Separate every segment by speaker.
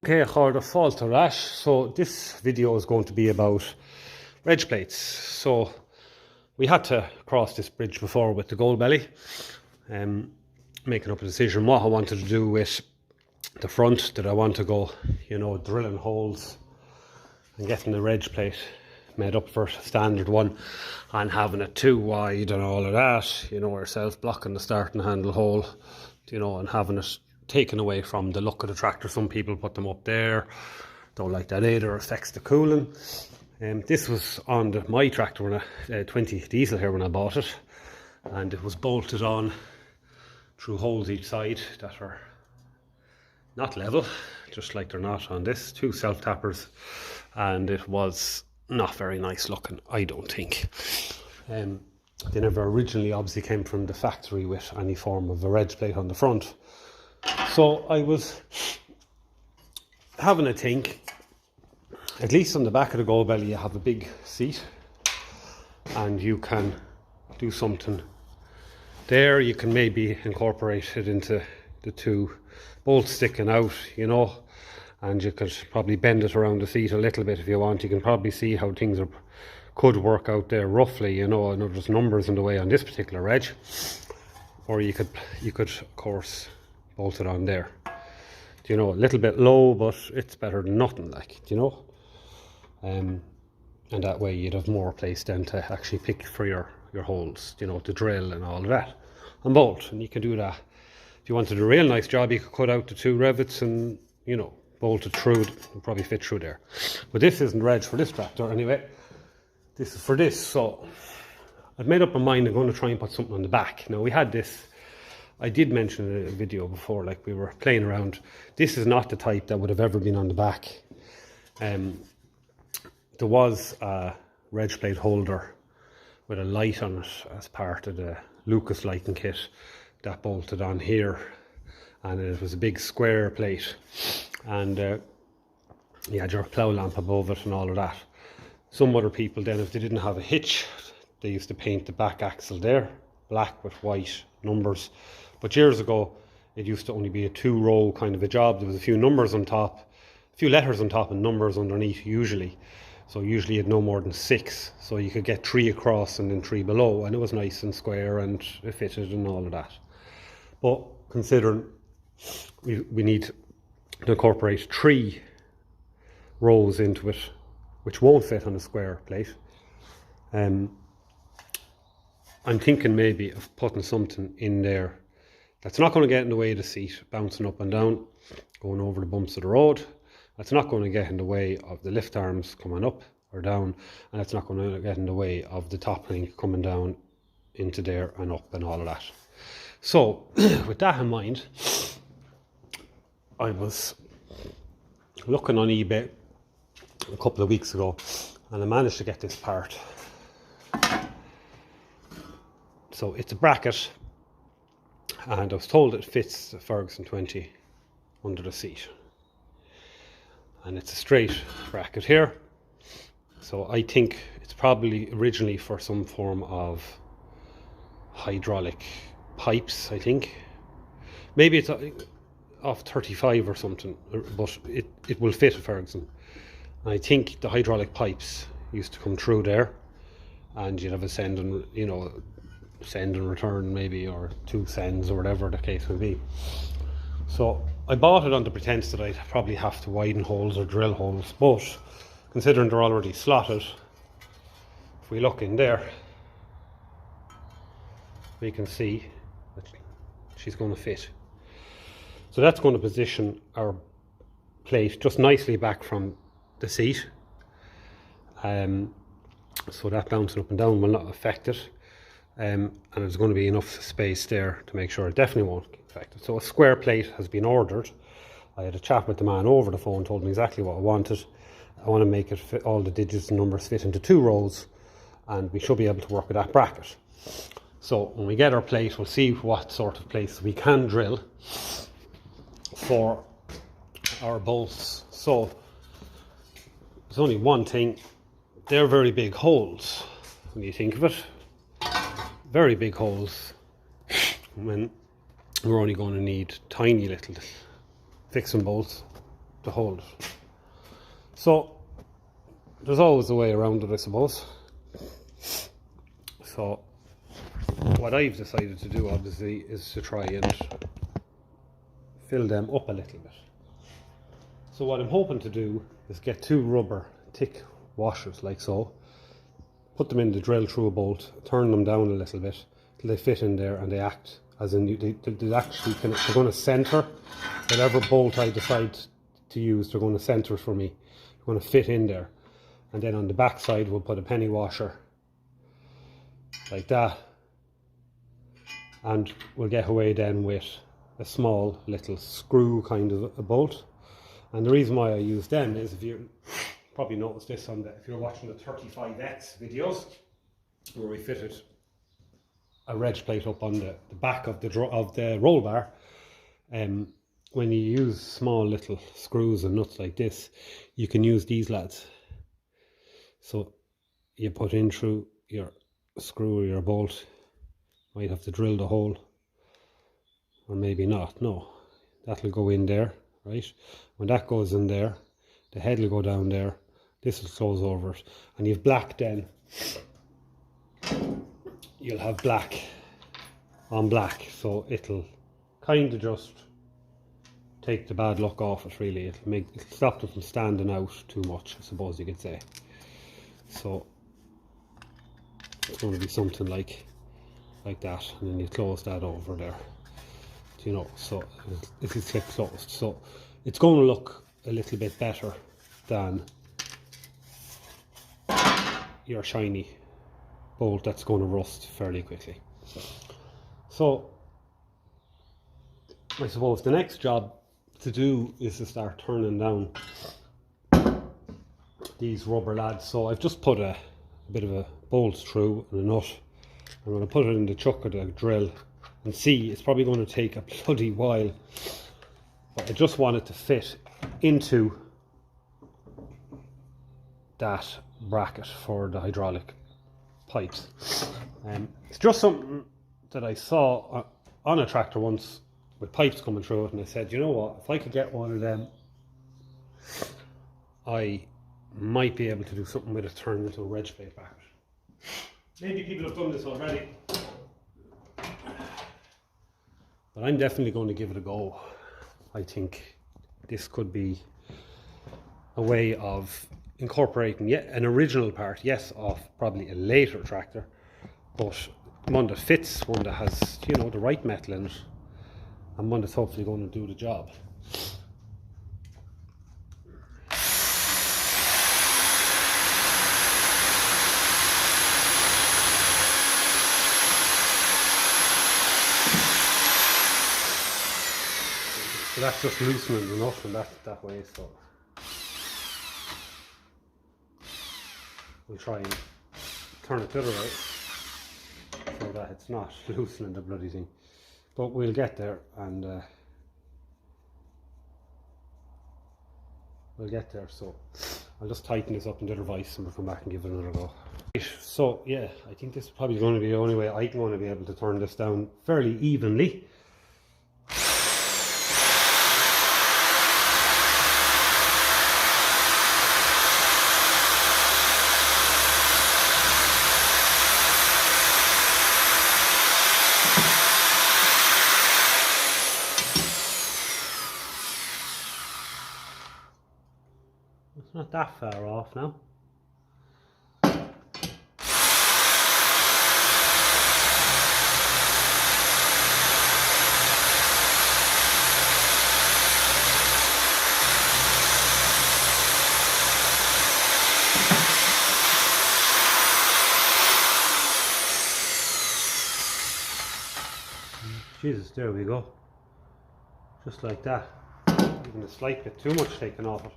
Speaker 1: Okay, the fault to that. So this video is going to be about Reg plates. So we had to cross this bridge before with the gold belly, making up a decision what I wanted to do with the front. Did I want to go, drilling holes and getting the Reg plate made up for a standard one and having it too wide and all of that, or self-blocking the starting handle hole, and having it taken away from the look of the tractor. Some people put them up there, don't like that either, affects the cooling. This was on my tractor when 20 diesel here when I bought it, and it was bolted on through holes each side that are not level, just like they're not on this. Two self tappers, and it was not very nice looking, I don't think. They never originally obviously came from the factory with any form of a Reg plate on the front. So I was having a think. At least on the back of the gold belly you have a big seat and you can do something there. You can maybe incorporate it into the two bolts sticking out, and you could probably bend it around the seat a little bit if you want. You can probably see how things could work out there roughly, I know there's numbers in the way on this particular Reg, or you could of course bolt it on there, a little bit low, but it's better than nothing, and that way you'd have more place then to actually pick for your holes, to drill and all of that and bolt. And you can do that if you wanted a real nice job. You could cut out the two rivets and bolt it through. It'll probably fit through there, but this isn't Reg for this tractor anyway. This is for this. So I've made up my mind I'm going to try and put something on the back. Now we had this, I did mention in a video before, like we were playing around. This is not the type that would have ever been on the back. There was a Reg plate holder with a light on it as part of the Lucas lighting kit that bolted on here, and it was a big square plate, and you had your plough lamp above it and all of that. Some other people then, if they didn't have a hitch, they used to paint the back axle there black with white numbers. But years ago it used to only be a 2-row kind of a job. There was a few numbers on top, a few letters on top and numbers underneath usually. So usually you had no more than 6, so you could get 3 across and then 3 below, and it was nice and square and it fitted and all of that. But considering we need to incorporate 3 rows into it, which won't fit on a square plate, I'm thinking maybe of putting something in there that's not going to get in the way of the seat, bouncing up and down, going over the bumps of the road. That's not going to get in the way of the lift arms coming up or down, and it's not going to get in the way of the top link coming down into there and up and all of that. So with that in mind, I was looking on eBay a couple of weeks ago and I managed to get this part. So it's a bracket, and I was told it fits the Ferguson 20 under the seat, and it's a straight bracket here. So I think it's probably originally for some form of hydraulic pipes. I think maybe it's off 35 or something, but it will fit a Ferguson. And I think the hydraulic pipes used to come through there, and you'd have a send and return maybe, or 2 sends or whatever the case may be. So I bought it on the pretense that I'd probably have to widen holes or drill holes, but considering they're already slotted, if we look in there, we can see that she's going to fit. So that's going to position our plate just nicely back from the seat, so that bouncing up and down will not affect it, and there's going to be enough space there to make sure it definitely won't affect it. So a square plate has been ordered. I had a chat with the man over the phone, told me exactly what I wanted. I want to make it fit, all the digits and numbers fit into 2 rows, and we should be able to work with that bracket. So when we get our plate, we'll see what sort of place we can drill for our bolts. So there's only one thing: they're very big holes when you think of it. Very big holes, when we're only going to need tiny little fixing bolts to hold it. So there's always a way around it, I suppose. So what I've decided to do, obviously, is to try and fill them up a little bit. So what I'm hoping to do is get 2 rubber thick washers like so, put them in the drill through a bolt, turn them down a little bit till they fit in there, and they act as in they actually they're going to center whatever bolt I decide to use. They're going to center it for me. They're going to fit in there, and then on the back side we'll put a penny washer like that, and we'll get away then with a small little screw kind of a bolt. And the reason why I use them is, if you probably noticed this on if you're watching the 35X videos where we fitted a Reg Plate up on the back of the roll bar, when you use small little screws and nuts like this, you can use these lads. So you put in through your screw or your bolt, might have to drill the hole, or maybe not. No, that'll go in there, right? When that goes in there, the head will go down there, this will close over it, and you've black then. You'll have black on black, so it'll kind of just take the bad luck off it, really. It'll stop them from standing out too much, I suppose you could say. So it's going to be something like that, and then you close that over there, you know, so it'll get closed. So it's going to look a little bit better than your shiny bolt that's going to rust fairly quickly. So I suppose the next job to do is to start turning down these rubber lads. So I've just put a bit of a bolt through and a nut. I'm going to put it in the chuck of the drill and see. It's probably going to take a bloody while, but I just want it to fit into that bracket for the hydraulic pipes. It's just something that I saw on a tractor once with pipes coming through it, and I said, you know what, if I could get one of them, I might be able to do something with it, turn into a Reg Plate bracket. Maybe people have done this already, but I'm definitely going to give it a go. I think this could be a way of incorporating yet an original part, yes, of probably a later tractor, but one that fits, one that has, you know, the right metal in it, and one that's hopefully going to do the job. So that's just loosening the nut and that way, so we'll try and turn it the other way so that it's not loosening the bloody thing. But we'll get there, and we'll get there. So I'll just tighten this up in the other vise and we'll come back and give it another go. Right, so yeah, I think this is probably going to be the only way I'm going to be able to turn this down fairly evenly. It's not that far off now. Jesus, there we go. Just like that. Even a slight bit too much taken off it.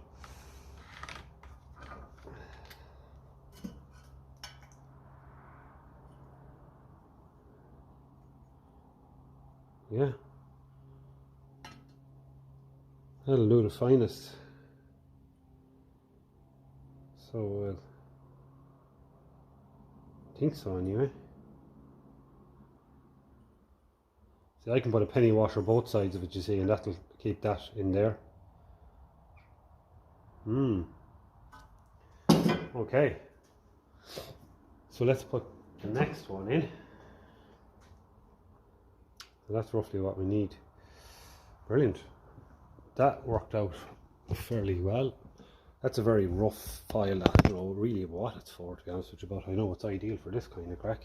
Speaker 1: Yeah, that'll do the finest. So I think so anyway. See, I can put a penny washer both sides of it, you see, and that'll keep that in there. Okay, so let's put the next one in. So that's roughly what we need. Brilliant. That worked out fairly well. That's a very rough file. I don't know really what it's for, to be honest with you, but I know it's ideal for this kind of crack.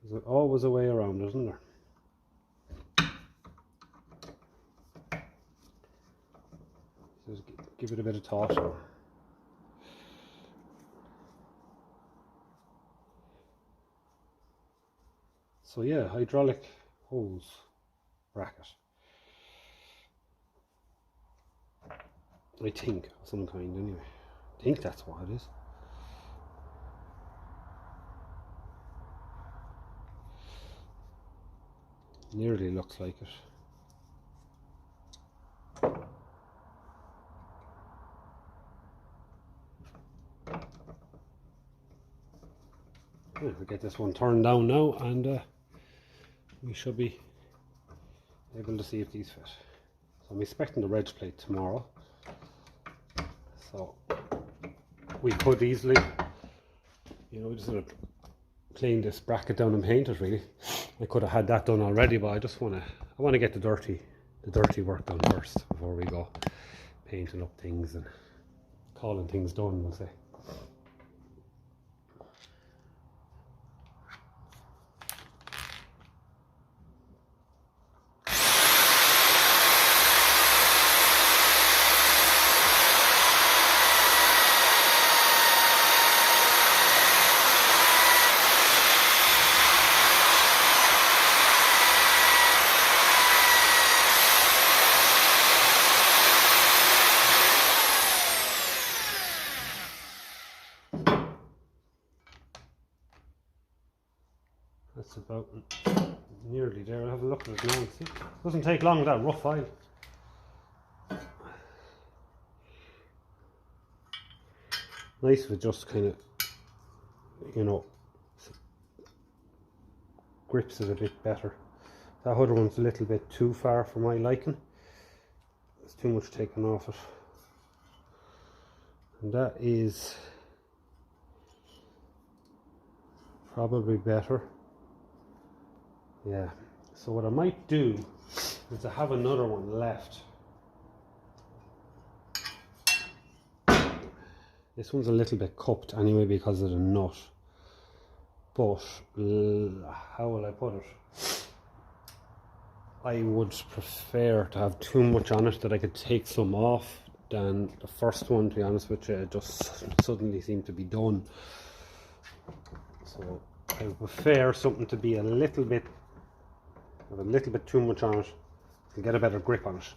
Speaker 1: There's always a way around, isn't there? Just give it a bit of thought. So yeah, hydraulic hose bracket. I think, of some kind anyway. I think that's what it is. Nearly looks like it. Yeah, we'll get this one turned down now, and we should be able to see if these fit. So I'm expecting the Reg Plate tomorrow, so we could easily, you know, just sort of clean this bracket down and paint it. Really, I could have had that done already, but I just want to get the dirty work done first before we go painting up things and calling things done, we'll say. That's about nearly there. I'll have a look at it now and see. It doesn't take long with that rough file. Nice if it just kind of, you know, grips it a bit better. That other one's a little bit too far for my liking. There's too much taken off it. And that is probably better. Yeah, so what I might do is I have another one left. This one's a little bit cupped anyway because of the nut, but how will I put it? I would prefer to have too much on it that I could take some off than the first one, to be honest with you. It just suddenly seemed to be done. So I would prefer something to be a little bit too much on it to get a better grip on it.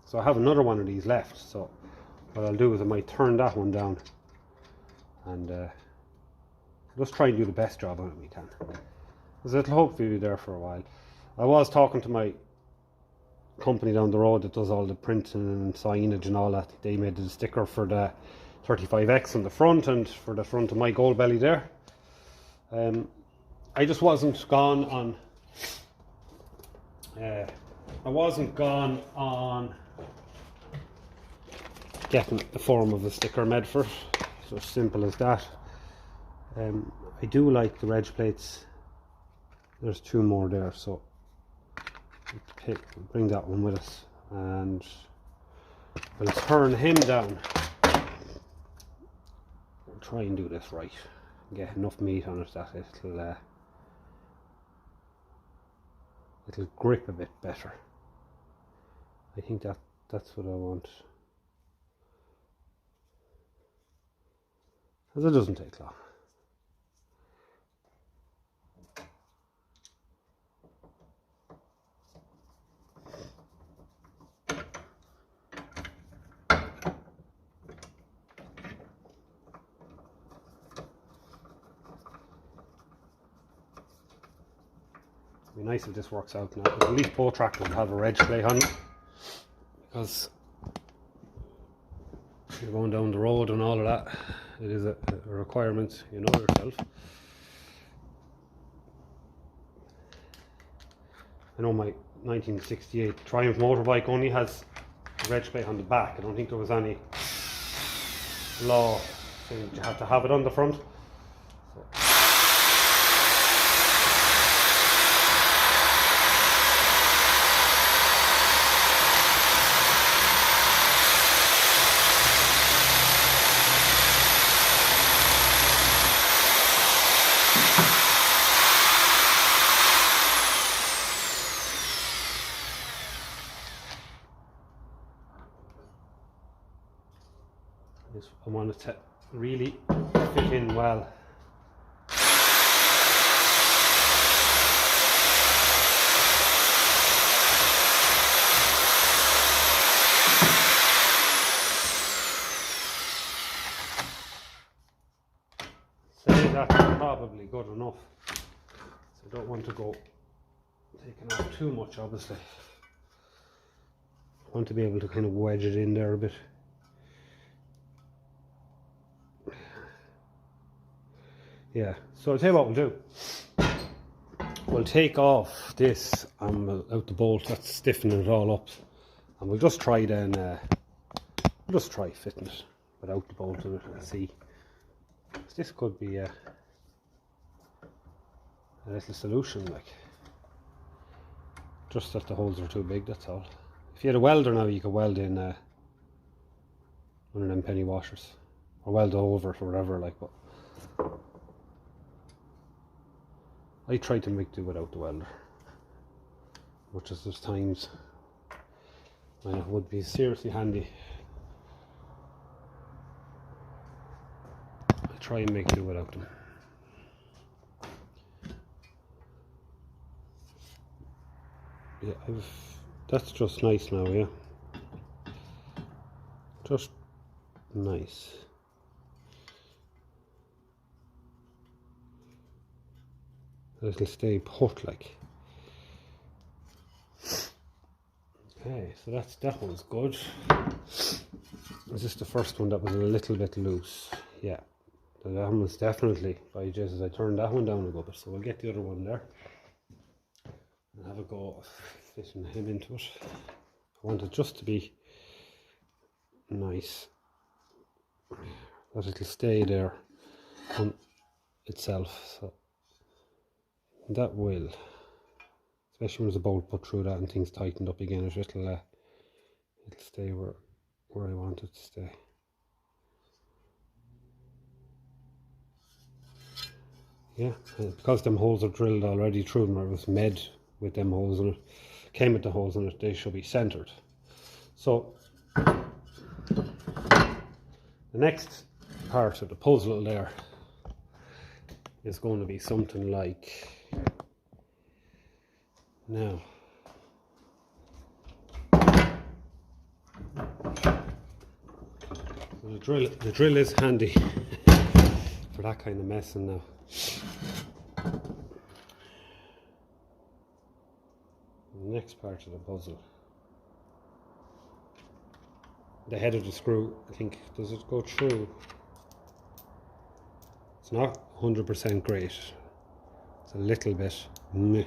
Speaker 1: So I have another one of these left, so what I'll do is I might turn that one down and just try and do the best job on it we can, because it'll hopefully be there for a while. I was talking to my company down the road that does all the printing and signage and all that. They made the sticker for the 35X on the front and for the front of my gold belly there. I just wasn't gone on getting the form of the sticker made for it. So simple as that. I do like the Reg Plates. There's two more there, so bring that one with us and we'll turn him down. We'll try and do this right, get enough meat on it that it'll grip a bit better. I think that's what I want, because it doesn't take long. It'd be nice if this works out now. At least both tractors have a Reg Plate on them, because you're going down the road and all of that. It is a requirement, you know yourself. I know my 1968 Triumph motorbike only has a Reg Plate on the back. I don't think there was any law saying you have to have it on the front. So. I want it to really fit in well. Say that's probably good enough. So I don't want to go taking off too much, obviously. I want to be able to kind of wedge it in there a bit. Yeah, so I'll tell you what we'll do. We'll take off this out the bolt that's stiffening it all up, and we'll just try then. We'll just try fitting it without the bolt in it and see. This could be a little solution, like. Just that the holes are too big. That's all. If you had a welder now, you could weld in one of them penny washers, or weld over it or whatever, like. But I try to make do without the welder, much as there's times when it would be seriously handy. I try and make do without them. Yeah, that's just nice now, yeah. Just nice. It'll stay put like. Okay, so that one's good. Is this the first one that was a little bit loose? Yeah, that one was definitely, by Jesus, I turned that one down a good bit, so we'll get the other one there and have a go of fitting him into it. I want it just to be nice, that it'll stay there on itself. So that will, especially when there's a bolt put through that and things tightened up again, it'll stay where I want it to stay. Yeah, and because them holes are drilled already through them, or it was made with them holes in it, came with the holes in it, they should be centered. So the next part of the puzzle there is going to be something like, now the drill is handy for that kind of messing now. The next part of the puzzle, the head of the screw, I think, does it go through? It's not 100% great. It's a little bit meh.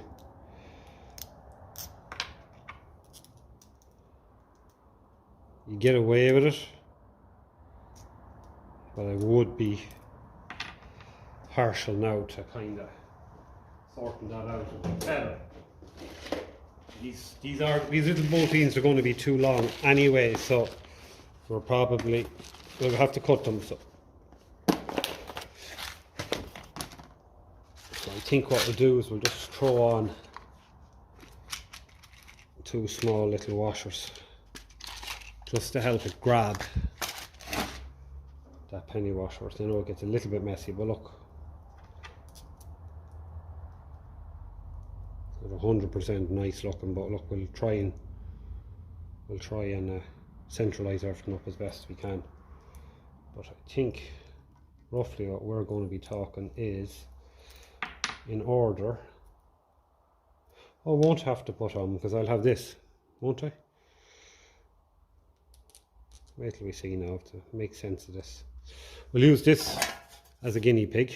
Speaker 1: You get away with it, but I would be partial now to kind of sorting that out a bit better. These little boltings are going to be too long anyway, so we'll have to cut them. So I think what we'll do is we'll just throw on 2 small little washers just to help it grab that penny washer. I know it gets a little bit messy, but look, it's 100% nice looking. But look, we'll try and centralize everything up as best we can. But I think roughly what we're going to be talking is, in order I won't have to put on because I'll have this, won't I? Wait till we see now to make sense of this. We'll use this as a guinea pig.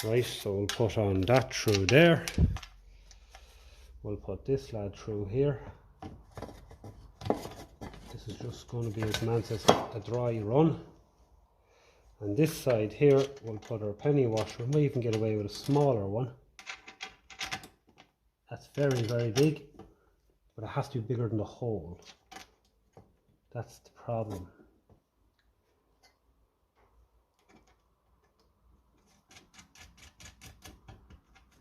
Speaker 1: Right, so we'll put on that through there. We'll put this lad through here. This is just going to be, as the man says, a dry run. And this side here, we'll put our penny washer. We might even get away with a smaller one. That's very, very big, but it has to be bigger than the hole. That's the problem.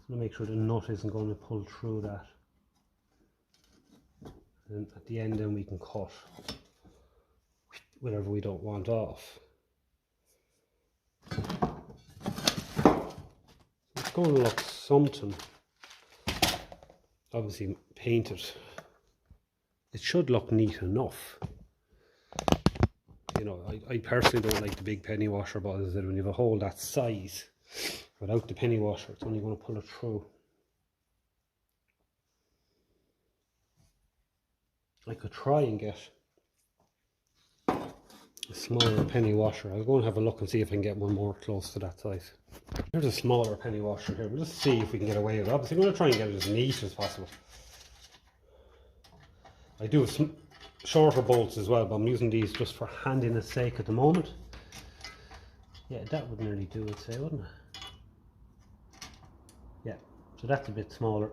Speaker 1: So make sure the nut isn't going to pull through that. And at the end then we can cut whatever we don't want off. It's going to look something, obviously painted. It should look neat enough. You know, I personally don't like the big penny washer, but as I said, when you have a hole that size, without the penny washer, it's only going to pull it through. I could try and get a smaller penny washer. I'll go and have a look and see if I can get one more close to that size. There's a smaller penny washer here. We'll just see if we can get away with it. Obviously, I'm going to try and get it as neat as possible. I do have some shorter bolts as well, but I'm using these just for handiness sake at the moment. Yeah, that would nearly do it, say, wouldn't it? Yeah, so that's a bit smaller,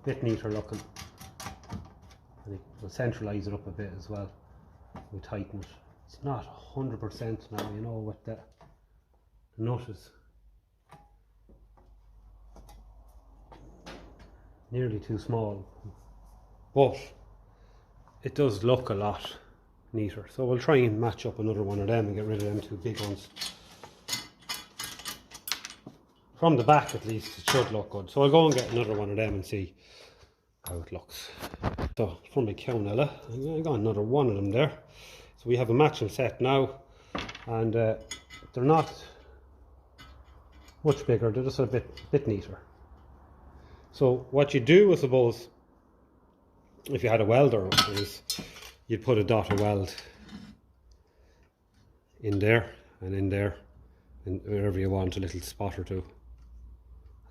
Speaker 1: bit neater looking. And we'll centralise it up a bit as well. We'll tighten it. It's not 100% now, you know, with the nut is nearly too small, but it does look a lot neater. So we'll try and match up another one of them and get rid of them two big ones. From the back at least it should look good. So I'll go and get another one of them and see how it looks. So from the Cownella, I got another one of them there. So we have a matching set now, and they're not much bigger, they're just a bit neater. So what you do, I suppose, if you had a welder, is you'd put a dot of weld in there and wherever you want, a little spot or two,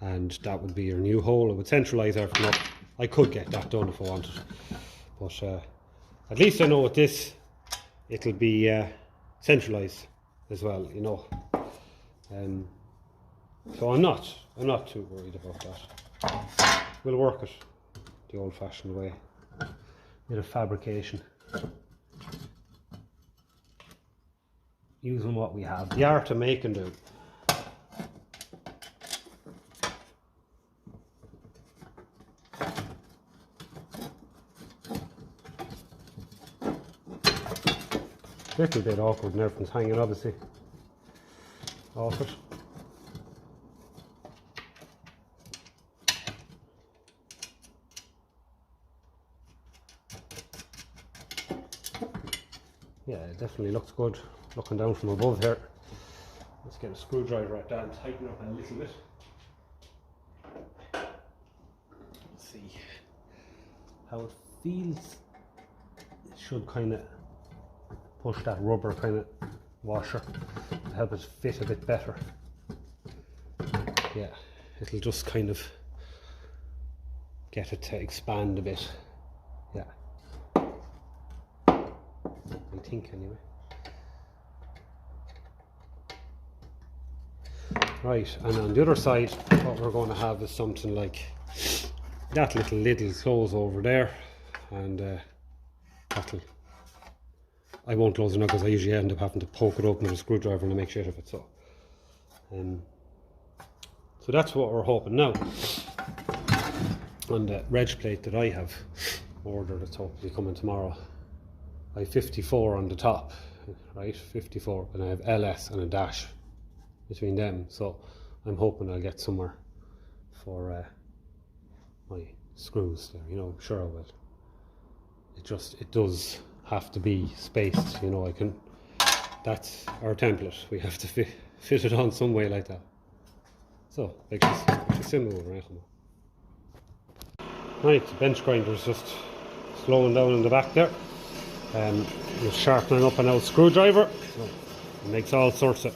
Speaker 1: and that would be your new hole. It would centralise everything up. I could get that done if I wanted, but at least I know with this it'll be centralised as well, you know. So I'm not too worried about that. We'll work it the old-fashioned way, bit of fabrication, using what we have, the art of making do. Little bit awkward and everything's hanging obviously off it. Yeah, it definitely looks good looking down from above here. Let's get a screwdriver at that and tighten up a little bit. Let's see how it feels. It should kind of push that rubber kind of washer to help it fit a bit better. Yeah, it'll just kind of get it to expand a bit. Yeah, I think anyway. Right, and on the other side what we're going to have is something like that little lid will close over there, and that'll, I won't close it now because I usually end up having to poke it open with a screwdriver and make shit of it. So so that's what we're hoping now. On the Reg Plate that I have ordered, it's hopefully coming tomorrow, I have 54 on the top, right, 54, and I have LS and a dash between them, so I'm hoping I'll get somewhere for my screws there, you know. Sure I will. It does have to be spaced, you know. That's our template, we have to fit it on some way like that. So, like this, similar, right? Right, the bench grinder is just slowing down in the back there. Just sharpening up an old screwdriver. So it makes all sorts of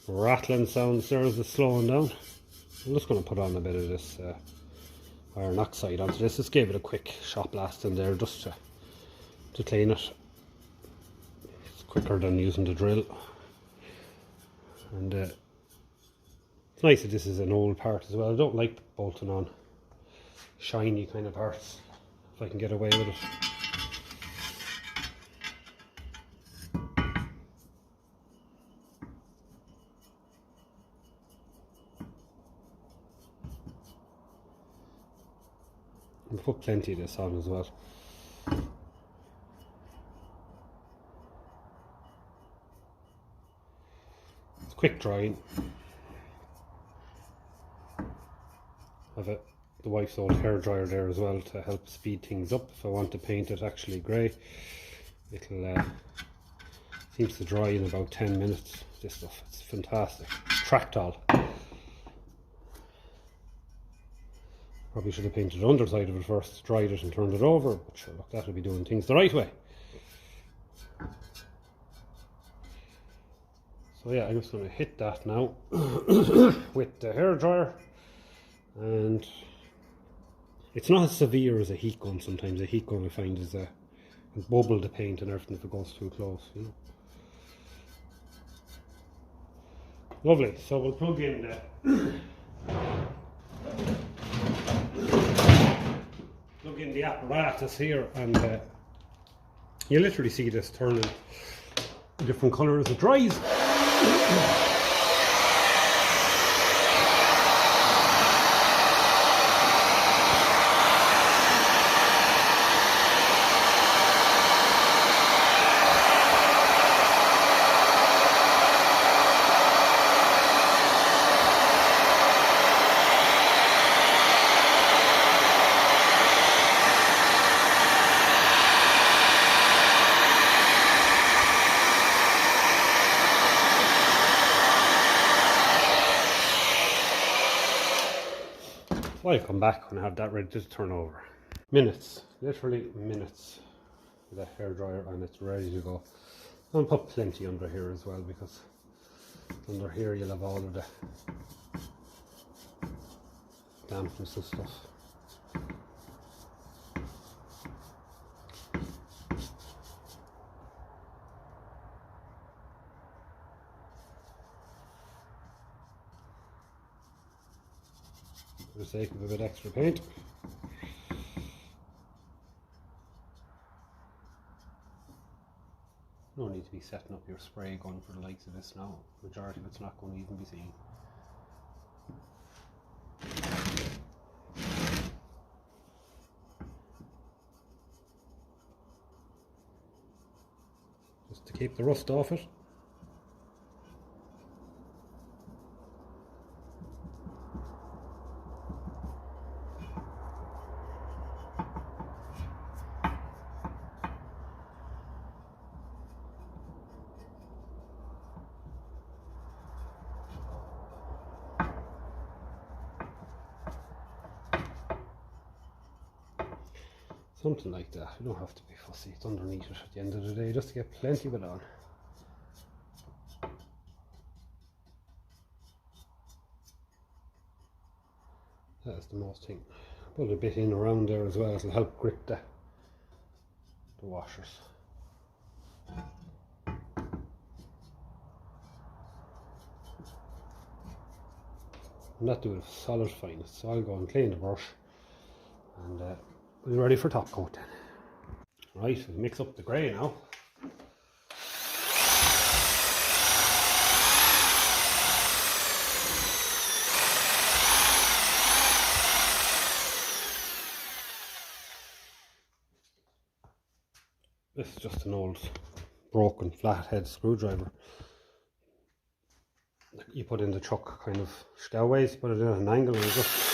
Speaker 1: rattling sounds there as it's slowing down. I'm just going to put on a bit of this iron oxide onto this. Just gave it a quick shot blast in there just to clean it. It's quicker than using the drill. And it's nice that this is an old part as well. I don't like bolting on shiny kind of parts if I can get away with it. I'll put plenty of this on as well. It's quick drying. I've the wife's old hair dryer there as well to help speed things up. If I want to paint it actually grey, it'll seems to dry in about 10 minutes. This stuff, it's fantastic. Tractol. Probably should have painted the underside of it first, dried it and turned it over, but sure, look, that'll be doing things the right way. So yeah, I'm just going to hit that now with the hair dryer, and it's not as severe as a heat gun. Sometimes a heat gun I find is a bubble the paint and everything if it goes too close, you know. Lovely. So we'll plug in the apparatus here, and you literally see this turning different colours as it dries. I'll come back when I have that ready to turn over. Minutes, literally minutes with that hair dryer, and it's ready to go. I'll put plenty under here as well, because under here you'll have all of the dampness and stuff. For the sake of a bit extra paint. No need to be setting up your spray gun for the likes of this now. Majority of it's not going to even be seen. Just to keep the rust off it. Something like that. You don't have to be fussy. It's underneath it at the end of the day, just to get plenty of it on. That's the most thing. Put a bit in around there as well. It'll help grip the washers. And that do it solid fine. So I'll go and clean the brush, and we're ready for top coat then. Right, we'll mix up the grey now. This is just an old broken flathead screwdriver. You put in the chuck kind of scowways, put it in at an angle, and just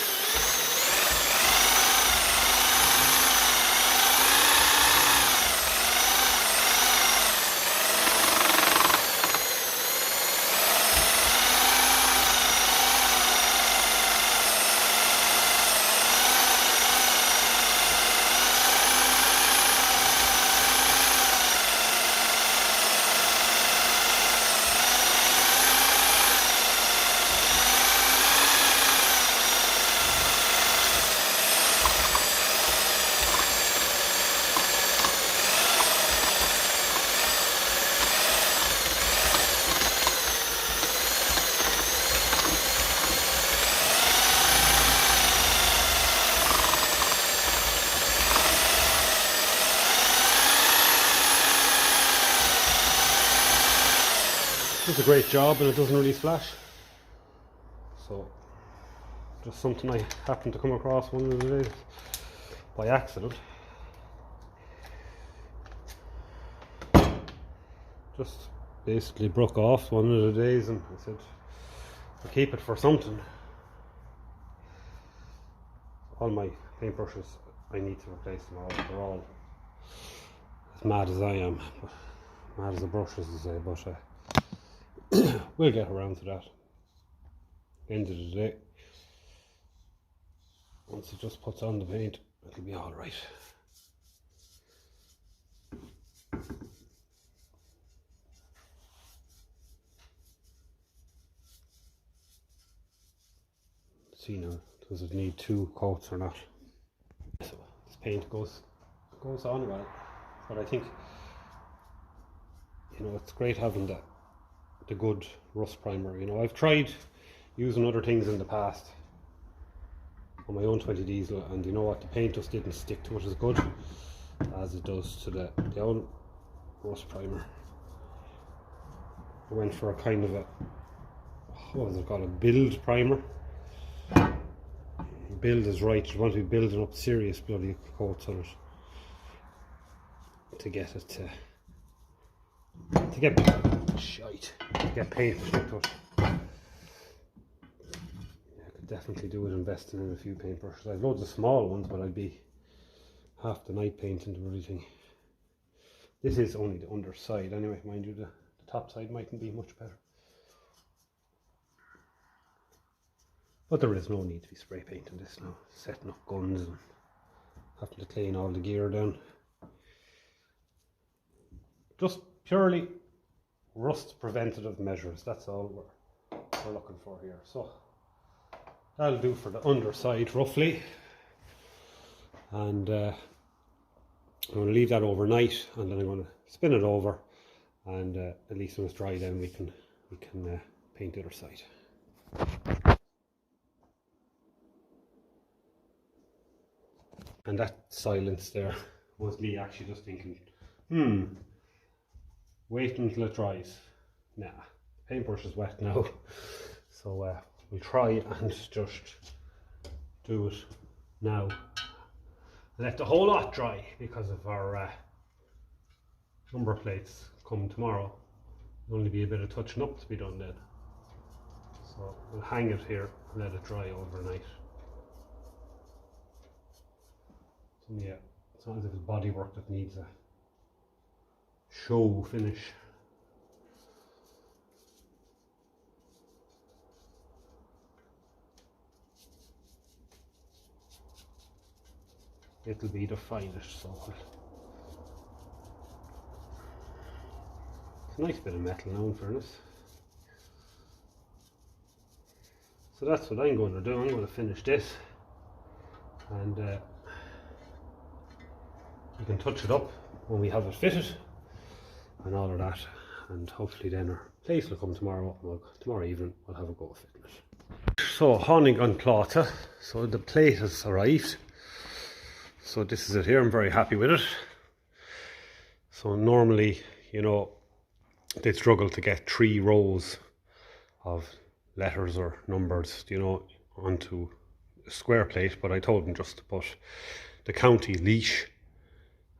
Speaker 1: does a great job and it doesn't really splash. So just something I happened to come across one of the days by accident. Just basically broke off one of the days and I said I'll keep it for something. All my paintbrushes, I need to replace them all. They're all as mad as I am, but mad as the brushes to say, but we'll get around to that. End of the day, once it just puts on the paint, it'll be all right. See now, does it need 2 coats or not? So this paint goes on well, but I think, you know, it's great having the good rust primer. You know, I've tried using other things in the past on my own 20 diesel, and you know what, the paint just didn't stick to it as good as it does to the old rust primer. I went for a kind of a, what was it called, a build primer. Build is right, you want to be building up serious bloody coats on it to get it to get paint stuck to it. Definitely do it investing in a few paintbrushes. I have loads of small ones, but I'd be half the night painting to everything. This is only the underside anyway, mind you, the top side mightn't be much better. But there is no need to be spray painting this now, setting up guns and having to clean all the gear down. Just purely rust preventative measures, that's all we're looking for here. So that'll do for the underside roughly, and I'm going to leave that overnight, and then I'm going to spin it over, and at least when it's dry then we can paint the other side. And that silence there was me actually just thinking, wait until it dries. Nah, the paintbrush is wet now, so we'll try and just do it now. Let the whole lot dry, because of our number plates come tomorrow. There'll only be a bit of touching up to be done then. So we'll hang it here and let it dry overnight. So yeah, it's not as if it's bodywork that needs a show finish. It'll be the finish, so it's a nice bit of metal now in fairness. So that's what I'm going to do. I'm going to finish this, and we can touch it up when we have it fitted and all of that, and hopefully then our place will come tomorrow. Well, tomorrow evening we'll have a go at fitting it. So honing on Plata, so the plate has arrived. So this is it here, I'm very happy with it. So normally, you know, they'd struggle to get 3 rows of letters or numbers, you know, onto a square plate, but I told them just to put the county leash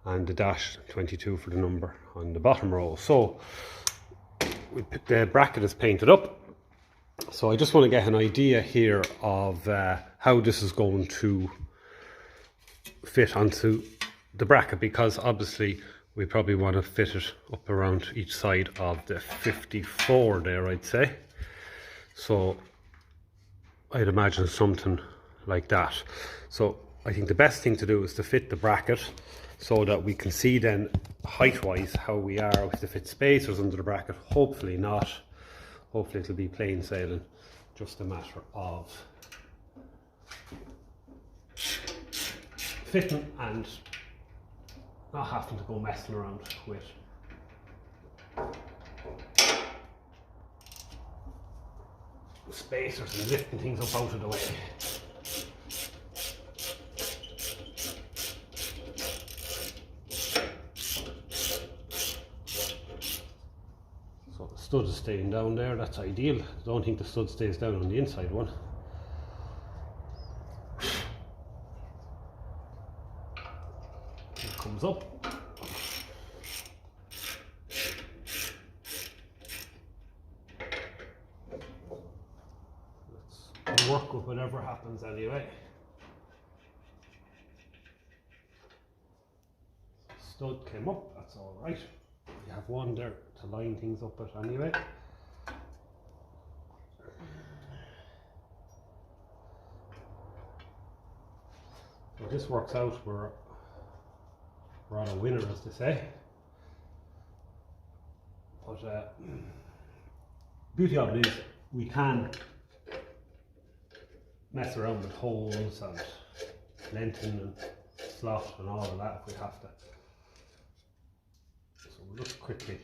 Speaker 1: and the dash 22 for the number on the bottom row. So the bracket is painted up. So I just want to get an idea here of how this is going to fit onto the bracket, because obviously we probably want to fit it up around each side of the 54 there, I'd say. So I'd imagine something like that. So I think the best thing to do is to fit the bracket so that we can see then height wise how we are, if it spacers under the bracket. Hopefully not, hopefully it'll be plain sailing, just a matter of fitting and not having to go messing around with spacers and lifting things up out of the way. So stud is staying down there, that's ideal. I don't think the stud stays down on the inside one. It comes up. Let's work with whatever happens anyway. Stud came up, that's all right. You have one there to line things up with anyway. So this works out, we're on a winner, as they say. But beauty of it is we can mess around with holes and lengthen and slot and all of that if we have to. So we'll just quickly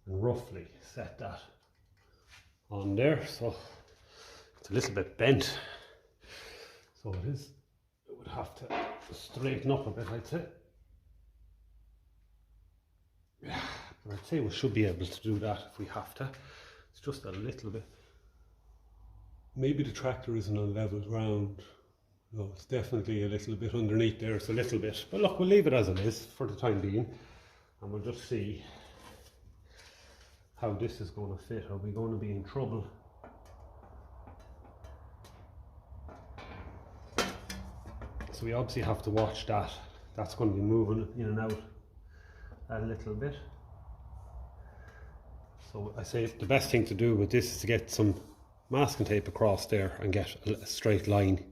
Speaker 1: and roughly set that on there. So it's a little bit bent. So it would have to straighten up a bit, I'd say. Yeah, but I'd say we should be able to do that if we have to. It's just a little bit. Maybe the tractor isn't on level ground. No, it's definitely a little bit underneath there. It's a little bit. But look, we'll leave it as it is for the time being. And we'll just see how this is going to fit. Are we going to be in trouble? So we obviously have to watch that. That's going to be moving in and out a little bit. So I say the best thing to do with this is to get some masking tape across there and get a straight line.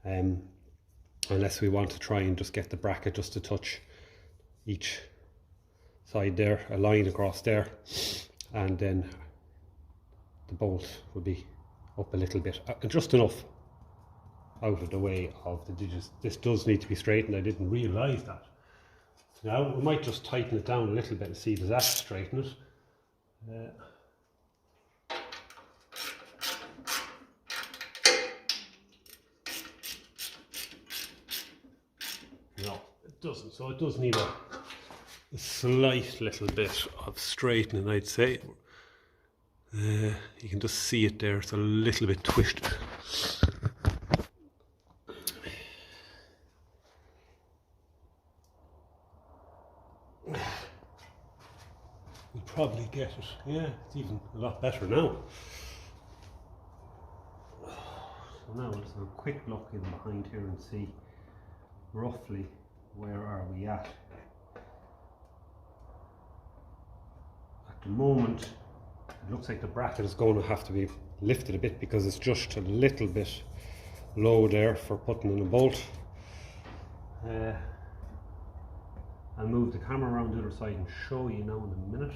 Speaker 1: Unless we want to try and just get the bracket just to touch each side there, a line across there, and then the bolt will be up a little bit, just enough out of the way of the digits. This does need to be straightened. I didn't realise that. So now we might just tighten it down a little bit and see does that straighten it. No, it doesn't. So it does need a slight little bit of straightening, I'd say. You can just see it there. It's a little bit twisted. We'll probably get it. Yeah, it's even a lot better now. So now let's have a quick look in behind here and see roughly where are we at. At the moment it looks like the bracket is going to have to be lifted a bit because it's just a little bit low there for putting in a bolt. I'll move the camera around the other side and show you now in a minute.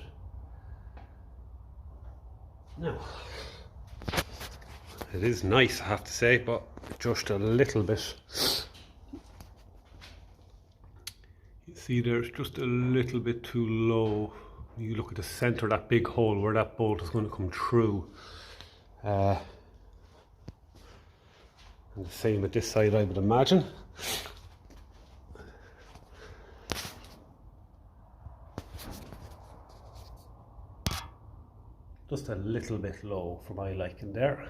Speaker 1: Now, it is nice, I have to say, but just a little bit. You see there's just a little bit too low. You look at the center of that big hole where that bolt is going to come through. And the same at this side, I would imagine. Just a little bit low for my liking there.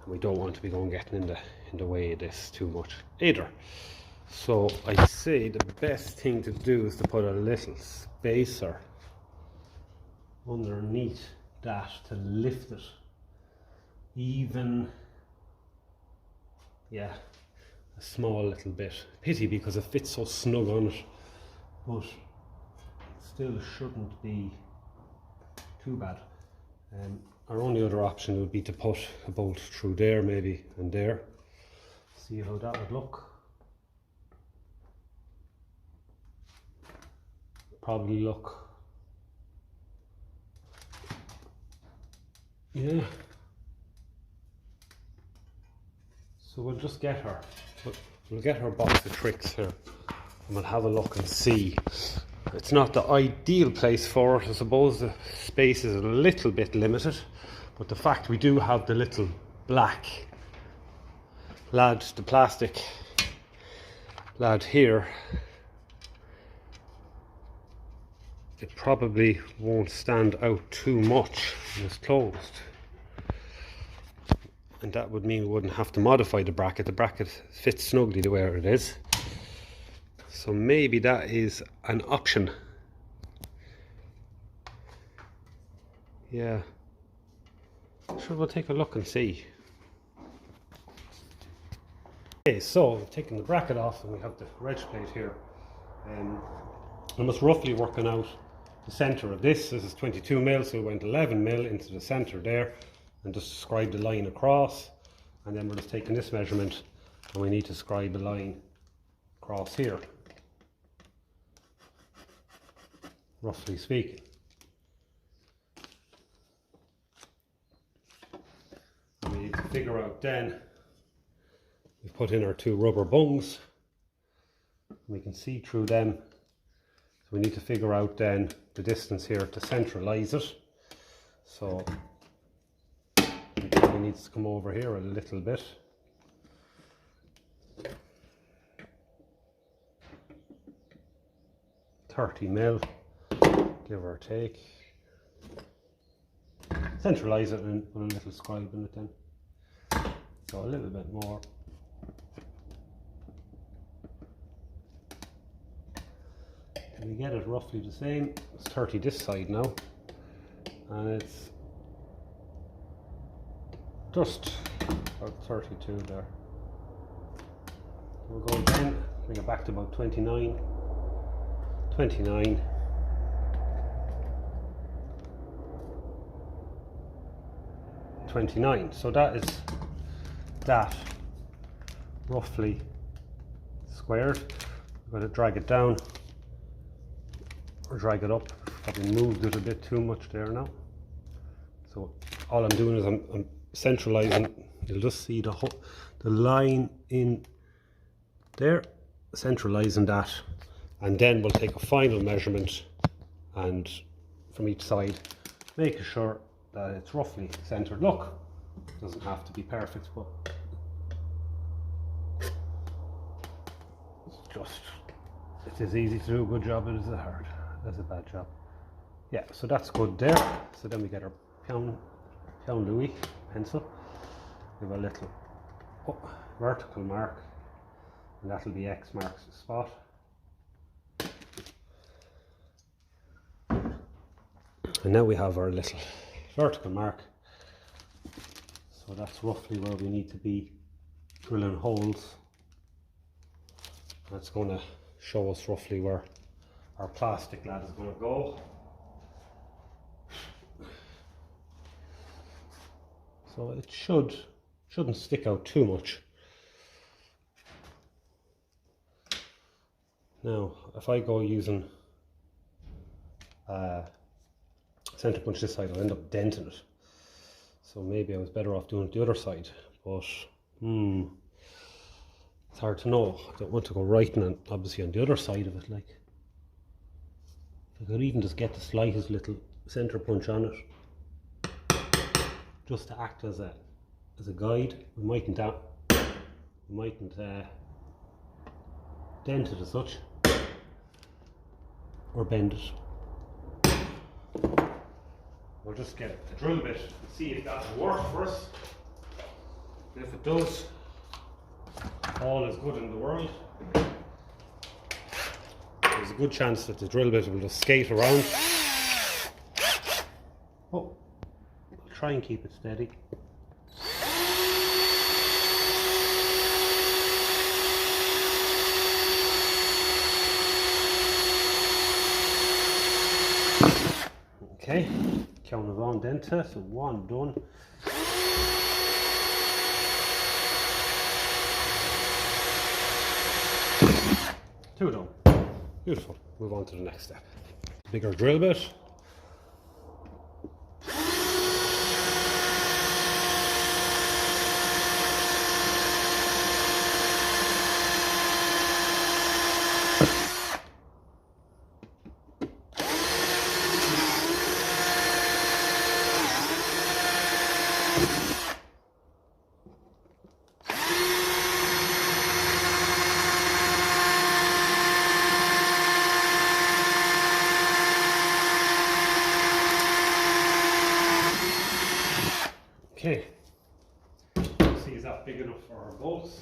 Speaker 1: And we don't want to be getting in the way of this too much either. So I say the best thing to do is to put a little spacer underneath that to lift it. Even, yeah, a small little bit. Pity because it fits so snug on it, but still shouldn't be too bad. Our only other option would be to put a bolt through there maybe and there. See how that would look. Probably look, yeah. So we'll just get her, we'll get her box of tricks here and we'll have a look and see. It's not the ideal place for it, I suppose the space is a little bit limited, but the fact we do have the little black lad, the plastic lad here, it probably won't stand out too much when it's closed. And that would mean we wouldn't have to modify the bracket. The bracket fits snugly the way it is. So maybe that is an option. Yeah. Sure, we'll take a look and see. Okay, so we've taken the bracket off and we have the Reg Plate here. I'm just roughly working out the centre of this. This is 22mm, so we went 11mm into the centre there and just scribe the line across. And then we're just taking this measurement and we need to scribe a line across here, roughly speaking. And we need to figure out then, we've put in our two rubber bungs. We can see through them. So we need to figure out then the distance here to centralise it. So it probably needs to come over here a little bit. $30mm, give or take. Centralise it and put a little scribe in it then. So a little bit more. We get it roughly the same. It's 30 this side now, and it's just about 32 there. We'll go again, bring it back to about 29, 29, 29. So that is that roughly squared. I'm going to drag it down or drag it up. Probably moved it a bit too much there now. So all I'm doing is I'm centralizing. You'll just see the line in there, centralizing that, and then we'll take a final measurement and from each side, making sure that it's roughly centered. Look, it doesn't have to be perfect, but it's as easy to do a good job as it hard. That's a bad job. Yeah, so that's good there. So then we get our pound Louis pencil. We have a little vertical mark, and that'll be X marks the spot. And now we have our little vertical mark. So that's roughly where we need to be drilling holes. That's going to show us roughly where our plastic lad is going to go. So it shouldn't stick out too much. Now, if I go using center punch this side, I'll end up denting it. So maybe I was better off doing it the other side, but it's hard to know. I don't want to go right on, obviously, on the other side of it. Like, if I could even just get the slightest little center punch on it, just to act as a guide. We mightn't dent it as such, or bend it. We'll just get the drill bit and see if that will work for us. And if it does, all is good in the world. There's a good chance that the drill bit will just skate around. Oh, I'll try and keep it steady. Okay, count it on denta, so one done. Two done. Beautiful. Move on to the next step. Bigger drill bit. bolts.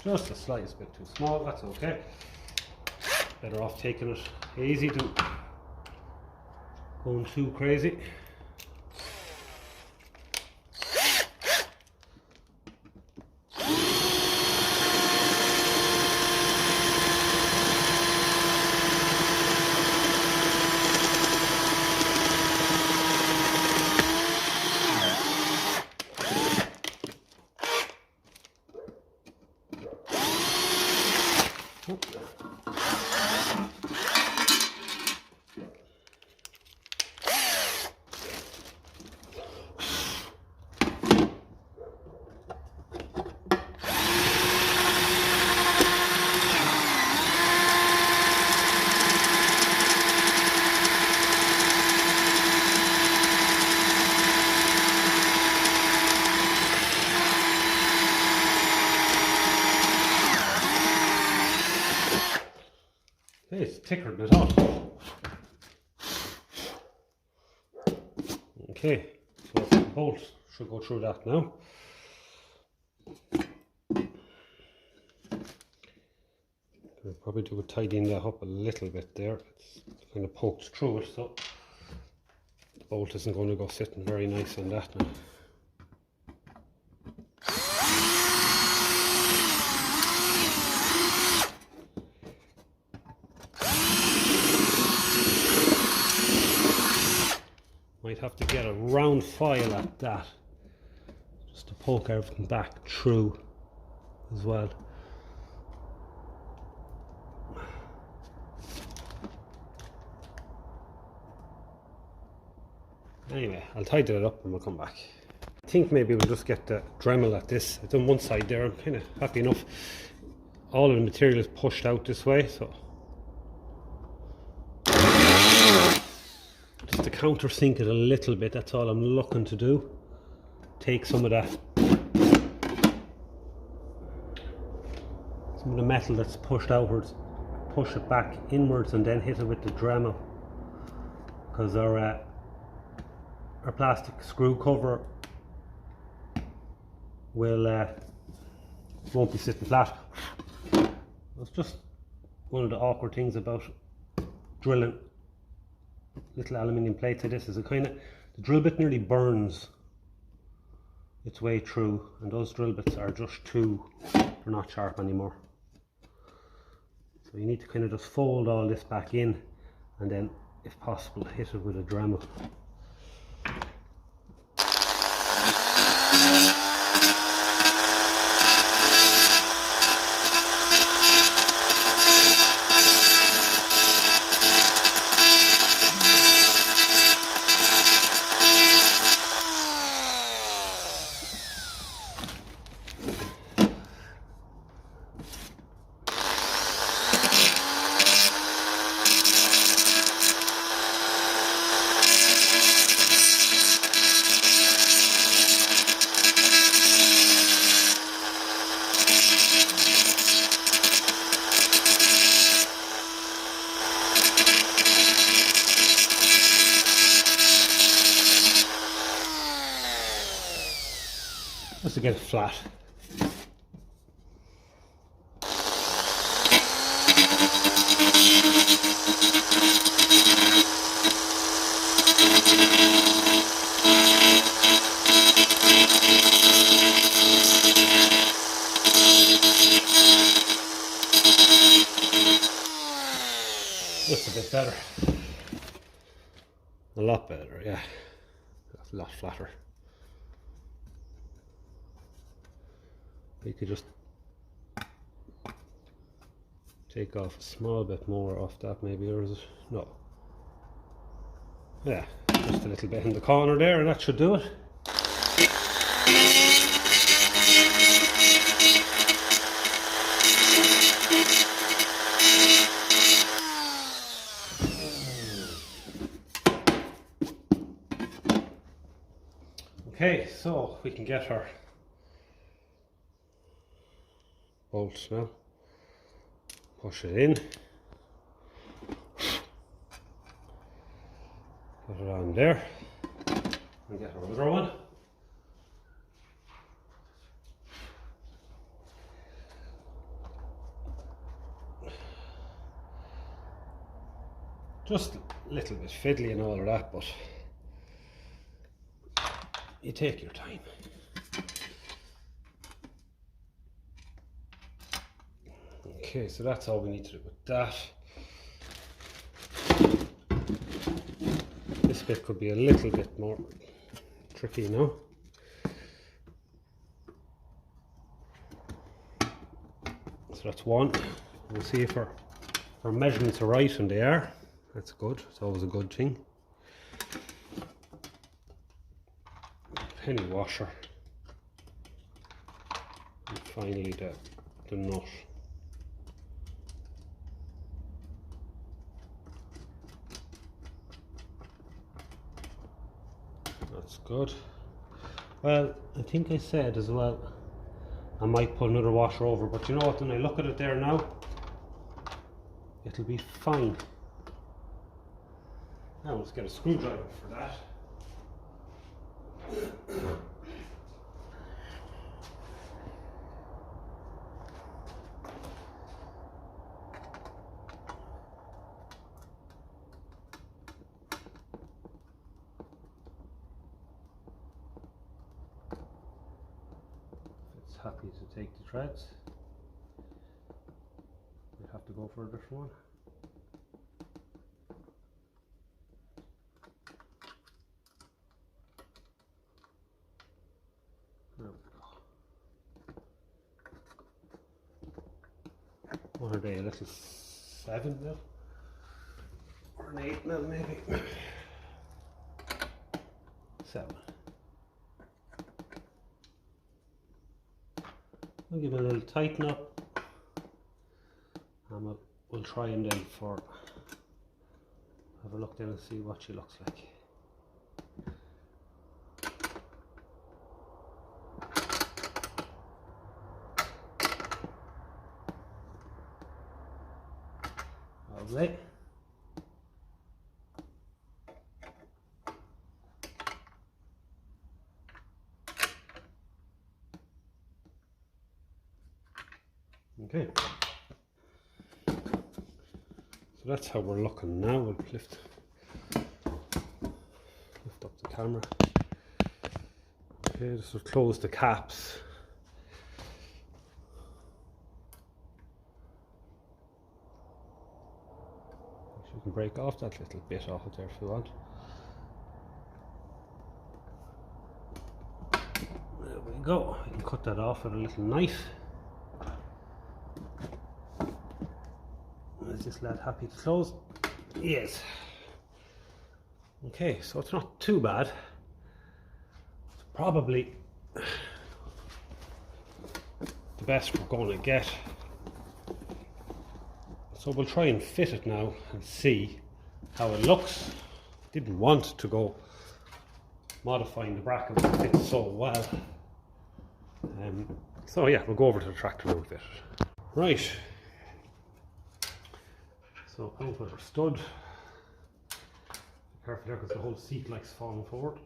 Speaker 1: Just the slightest bit too small, that's okay. Better off taking it easy than going too crazy. It's thicker than I thought. Okay, so the bolt should go through that now. I'll probably do a tidying that up a little bit there. It's kind of poked through it, so the bolt isn't going to go sitting very nice on that now. Might have to get a round file at that, just to poke everything back through as well. Anyway, I'll tidy it up and we'll come back. I think maybe we'll just get the Dremel at this. It's on one side there. I'm kind of happy enough. All of the material is pushed out this way, so just to countersink it a little bit, that's all I'm looking to do. Take some of that, some of the metal that's pushed outwards, push it back inwards and then hit it with the Dremel, because our plastic screw cover won't be sitting flat. It's just one of the awkward things about drilling little aluminium plates like this, is it kind of, the drill bit nearly burns its way through, and those drill bits are just they're not sharp anymore. So you need to kind of just fold all this back in and then, if possible, hit it with a Dremel. Just to get it flat. Just a bit better. A lot better, yeah. A lot flatter. You could just take off a small bit more off that maybe, or is it? No. Yeah, just a little bit in the corner there and that should do it. Okay, so we can get our bolts now. Push it in. Put it on there and get our other one. Just a little bit fiddly and all of that, but you take your time. Okay, so that's all we need to do with that. This bit could be a little bit more tricky now. So that's one. We'll see if our measurements are right, and they are. That's good. It's always a good thing. Penny washer. And finally the nut. That's good. Well, I think I said as well I might put another washer over, but you know what, when I look at it there now, it'll be fine. Now let's get a screwdriver for that. If it's happy to take the threads, we have to go for a different one. What are they, a little 7 mil? Or an 8 mil maybe? 7. We'll give it a little tighten up, and we'll try and then have a look then and see what she looks like. Lovely. Okay. So that's how we're looking now. We'll lift up the camera. Okay, this will close the caps. You can break off that little bit off it there if you want. There we go. I can cut that off with a little knife. Is this lad happy to close? Yes. Okay, so it's not too bad. It's probably the best we're going to get. So we'll try and fit it now and see how it looks. Didn't want to go modifying the bracket, but it fits so well. So yeah, we'll go over to the tractor now and fit it. Right. So out with our stud. Be careful there because the whole seat likes falling forward.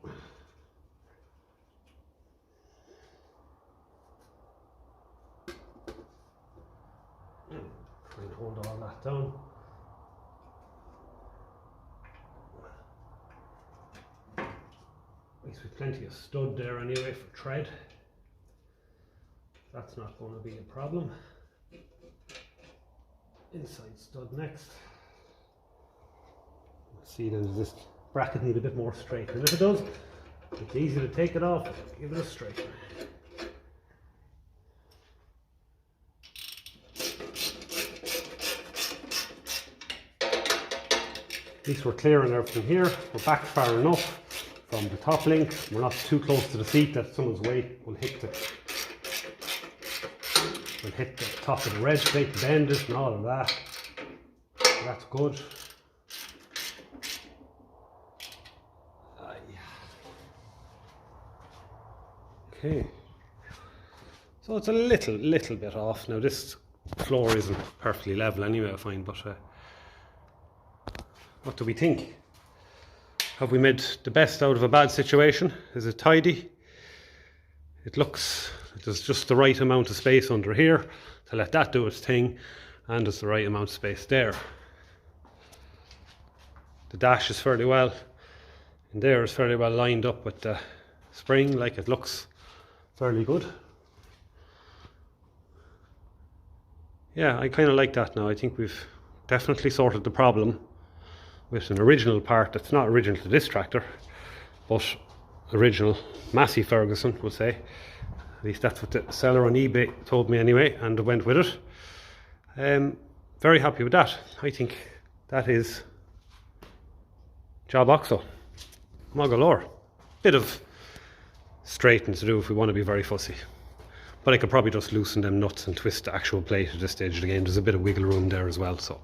Speaker 1: Try and hold all that down. At least we've plenty of stud there anyway for tread. That's not going to be a problem. Inside stud next. Let's see, then does this bracket need a bit more straight? And if it does, it's easy to take it off, give it a straighten. At least we're clearing everything here. We're back far enough from the top link. We're not too close to the seat that someone's weight will hit the top of the Reg Plate, bend it and all of that. So that's good. Okay. So it's a little bit off. Now this floor isn't perfectly level anyway, I find, but what do we think? Have we made the best out of a bad situation? Is it tidy? It looks, there's just the right amount of space under here to let that do its thing, and there's the right amount of space there. The dash is fairly well in there, is fairly well lined up with the spring, like it looks fairly good. Yeah, I kind of like that now. I think we've definitely sorted the problem with an original part that's not original to this tractor, but original Massey Ferguson, we'll say. At least that's what the seller on eBay told me anyway, and I went with it. Very happy with that. I think that is job oxo. Mogalore. Bit of straightening to do if we want to be very fussy. But I could probably just loosen them nuts and twist the actual plate at this stage of the game. There's a bit of wiggle room there as well, so